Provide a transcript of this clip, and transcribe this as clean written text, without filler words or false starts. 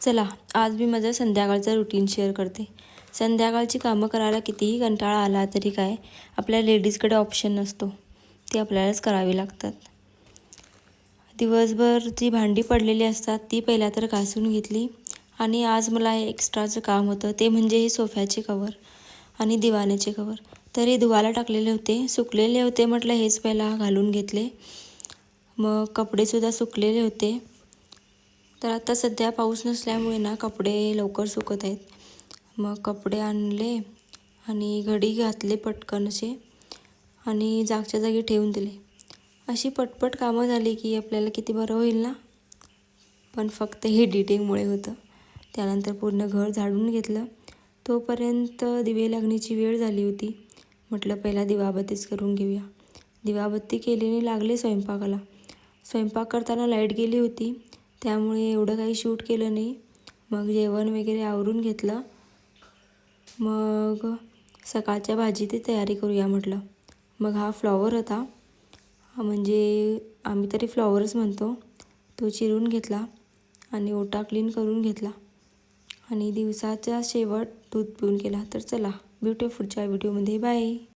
चला, आज मी माझं संध्याकाळचं रुटीन शेअर करते. संध्याकाळची कामं करायला कितीही कंटाळा आला तरी काय, आपल्या लेडीजकडे ऑप्शन नसतो. ती आपल्यालाच करावी लागतात. दिवसभर जी भांडी पडलेली असतात ती पहिला तर घासून घेतली. आणि आज मला एक्स्ट्राचं काम होतं, ते म्हणजे हे सोफ्याचे कवर आणि दिवाण्याचे कवर. तर हे धुवायला टाकलेले होते, सुकलेले होते, म्हटलं हेच पहिला घालून घेतले. मग कपडेसुद्धा सुकलेले होते. तर आता सध्या पाऊस नसल्यामुळे ना कपडे लवकर सुकत आहेत. मग कपडे आणले आणि घडी घातले पटकन असे आणि जागच्या जागी ठेवून दिले. अशी पटपट कामं झाली की आपल्याला किती बरं होईल ना. पण फक्त हे एडिटिंगमुळे होतं. त्यानंतर पूर्ण घर झाडून घेतलं. तोपर्यंत दिवे लागण्याची वेळ झाली होती. म्हटलं पहिला दिवाबत्तीच करून घेऊया. दिवाबत्ती केल्याने लागले स्वयंपाकाला. स्वयंपाक करताना लाईट गेली होती, त्यामुळे एवढं काही शूट केलं नाही. मग जेवण वगैरे आवरून घेतलं. मग सकाळच्या भाजीची तयारी करूया म्हटलं. मग हा फ्लॉवर होता, म्हणजे आम्ही तरी फ्लॉवरच म्हणतो. तो चिरून घेतला आणि ओटा क्लीन करून घेतला आणि दिवसाचा शेवट दूध पिऊन केला. तर चला, भेटूया पुढच्या व्हिडिओमध्ये. बाय.